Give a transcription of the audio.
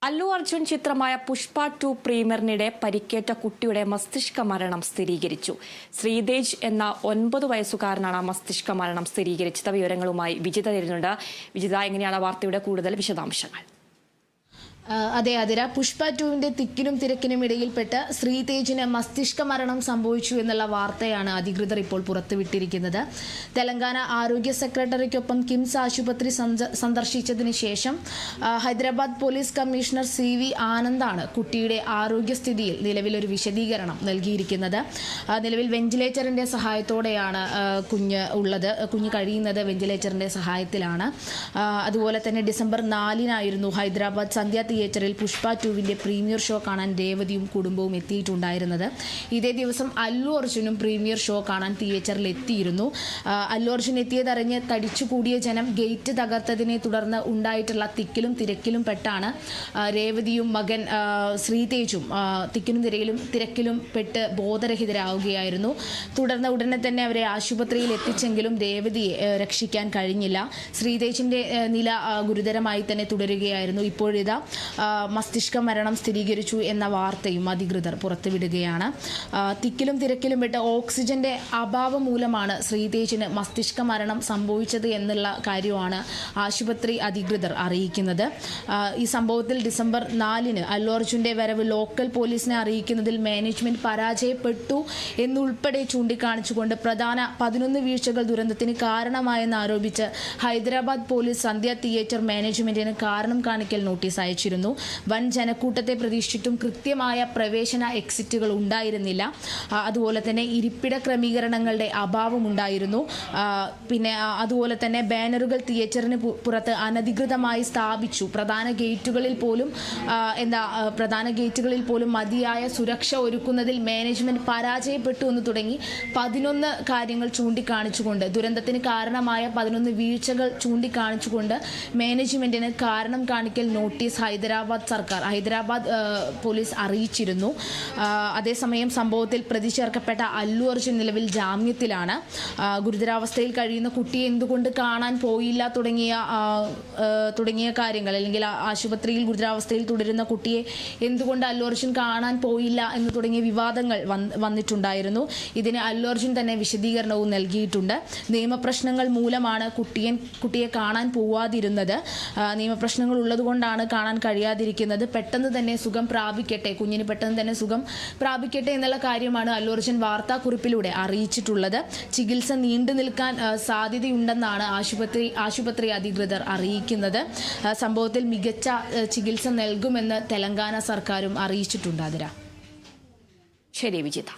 അല്ലു അർജുൻ ചിത്രമായ പുഷ്പ 2 പ്രീമിയറിനിടെ പരിക്കേറ്റ കുട്ടിയുടെ മസ്തിഷ്ക മരണം സ്ഥിരീകരിച്ചു. ശ്രീതേജ് എന്ന 9 വയസ്സുകാരനാണ് മസ്തിഷ്ക മരണം സ്ഥിരീകരിച്ചത്. വിവരങ്ങളുമായി വിജിത തരുന്നുണ്ട്. വിജിത, എങ്ങനെയാണ് വാർത്തയുടെ കൂടുതൽ വിശദാംശങ്ങൾ? അതെ അതിര, പുഷ്പ 2വിന്റെ തിക്കിനും തിരക്കിനും ഇടയിൽപ്പെട്ട് ശ്രീതേജിന് മസ്തിഷ്ക മരണം സംഭവിച്ചു എന്നുള്ള വാർത്തയാണ് അധികൃതർ ഇപ്പോൾ പുറത്തുവിട്ടിരിക്കുന്നത്. തെലങ്കാന ആരോഗ്യ സെക്രട്ടറിക്കൊപ്പം കിംസ് ആശുപത്രി സന്ദർശിച്ചതിന് ശേഷം ഹൈദരാബാദ് പോലീസ് കമ്മീഷണർ CV ആനന്ദാണ് കുട്ടിയുടെ ആരോഗ്യസ്ഥിതിയിൽ നിലവിലൊരു വിശദീകരണം നൽകിയിരിക്കുന്നത്. നിലവിൽ വെന്റിലേറ്ററിന്റെ സഹായത്തോടെയാണ് കുഞ്ഞ് കഴിയുന്നത്. വെന്റിലേറ്ററിന്റെ സഹായത്തിലാണ്. അതുപോലെ തന്നെ ഡിസംബർ 4-നായിരുന്നു ഹൈദരാബാദ് സന്ധ്യ തിയേറ്ററിൽ പുഷ്പ 2വിന്റെ പ്രീമിയർ ഷോ കാണാൻ രേവതിയും കുടുംബവും എത്തിയിട്ടുണ്ടായിരുന്നത്. ഇതേ ദിവസം അല്ലു അർജുനും പ്രീമിയർ ഷോ കാണാൻ തിയേറ്ററിൽ എത്തിയിരുന്നു. അല്ലു അർജുൻ എത്തിയതറിഞ്ഞ് തടിച്ചുകൂടിയ ജനം ഗേറ്റ് തകർത്തതിനെ തുടർന്ന് ഉണ്ടായിട്ടുള്ള തിക്കിലും തിരക്കിലും പെട്ടാണ് രേവതിയും മകൻ ശ്രീതേജും തിരക്കിലും പെട്ട് ബോധരഹിതരാവുകയായിരുന്നു. തുടർന്ന് ഉടനെ തന്നെ അവരെ ആശുപത്രിയിൽ എത്തിച്ചെങ്കിലും രേവതിയെ രക്ഷിക്കാൻ കഴിഞ്ഞില്ല. ശ്രീതേജിന്റെ നില ഗുരുതരമായി തന്നെ തുടരുകയായിരുന്നു. ഇപ്പോഴിതാ മസ്തിഷ്ക മരണം സ്ഥിരീകരിച്ചു എന്ന വാർത്തയും അധികൃതർ പുറത്തുവിടുകയാണ്. തിക്കിലും തിരക്കിലും പെട്ട് ഓക്സിജന്റെ അഭാവം മൂലമാണ് ശ്രീതേജിന് മസ്തിഷ്ക മരണം സംഭവിച്ചത് എന്നുള്ള കാര്യമാണ് ആശുപത്രി അധികൃതർ അറിയിക്കുന്നത്. ഈ സംഭവത്തിൽ ഡിസംബർ 4-ന് അല്ലു അർജുന്റെ വരവ് ലോക്കൽ പോലീസിനെ അറിയിക്കുന്നതിൽ മാനേജ്മെന്റ് പരാജയപ്പെട്ടു എന്നുൾപ്പെടെ ചൂണ്ടിക്കാണിച്ചുകൊണ്ട് പ്രധാന 11 വീഴ്ചകൾ ദുരന്തത്തിന് കാരണമായെന്ന് ആരോപിച്ച് ഹൈദരാബാദ് പോലീസ് സന്ധ്യ തിയേറ്റർ മാനേജ്മെന്റിന് കാരണം കാണിക്കൽ നോട്ടീസ് അയച്ചിരുന്നു. വൻ ജനക്കൂട്ടത്തെ പ്രതീക്ഷിച്ചിട്ടും കൃത്യമായ പ്രവേശന എക്സിറ്റുകൾ ഉണ്ടായിരുന്നില്ല. അതുപോലെ തന്നെ ഇരിപ്പിട ക്രമീകരണങ്ങളുടെ അഭാവം ഉണ്ടായിരുന്നു. പിന്നെ അതുപോലെ തന്നെ ബാനറുകൾ തിയേറ്ററിന് പുറത്ത് അനധികൃതമായി സ്ഥാപിച്ചു. പ്രധാന ഗേറ്റുകളിൽ പോലും മതിയായ സുരക്ഷ ഒരുക്കുന്നതിൽ മാനേജ്മെന്റ് പരാജയപ്പെട്ടു എന്ന് തുടങ്ങി 11 കാര്യങ്ങൾ ചൂണ്ടിക്കാണിച്ചുകൊണ്ട്, ദുരന്തത്തിന് കാരണമായ 11 വീഴ്ചകൾ ചൂണ്ടിക്കാണിച്ചുകൊണ്ട് മാനേജ്മെന്റിന് കാരണം കാണിക്കൽ നോട്ടീസ് ഹൈദരാബാദ് പോലീസ് അറിയിച്ചിരുന്നു. അതേസമയം സംഭവത്തിൽ പ്രതി ചേർക്കപ്പെട്ട അല്ലു അർജുൻ നിലവിൽ ജാമ്യത്തിലാണ്. ഗുരുതരാവസ്ഥയിൽ കഴിയുന്ന കുട്ടിയെ എന്തുകൊണ്ട് കാണാൻ പോയില്ല തുടങ്ങിയ കാര്യങ്ങൾ, അല്ലെങ്കിൽ ആശുപത്രിയിൽ ഗുരുതരാവസ്ഥയിൽ തുടരുന്ന കുട്ടിയെ എന്തുകൊണ്ട് അല്ലു അർജുൻ കാണാൻ പോയില്ല എന്ന് തുടങ്ങിയ വിവാദങ്ങൾ വന്നിട്ടുണ്ടായിരുന്നു. ഇതിന് അല്ലു അർജുൻ തന്നെ വിശദീകരണവും നൽകിയിട്ടുണ്ട്. നിയമപ്രശ്നങ്ങൾ മൂലമാണ് കുട്ടിയെ കാണാൻ പോവാതിരുന്നത്. നിയമപ്രശ്നങ്ങൾ ഉള്ളതുകൊണ്ടാണ് കാണാൻ കഴിയാതിരിക്കുന്നത്. കുഞ്ഞിന് പെട്ടെന്ന് തന്നെ സുഖം പ്രാപിക്കട്ടെ എന്നുള്ള കാര്യമാണ് അല്ലു അർജുൻ വാർത്താക്കുറിപ്പിലൂടെ അറിയിച്ചിട്ടുള്ളത്. ചികിത്സ നീണ്ടു നിൽക്കാൻ സാധ്യതയുണ്ടെന്നാണ് ആശുപത്രി അധികൃതർ അറിയിക്കുന്നത്. സംഭവത്തിൽ മികച്ച ചികിത്സ നൽകുമെന്ന് തെലങ്കാന സർക്കാരും അറിയിച്ചിട്ടുണ്ട്. അതിര. ശരി വിജിത.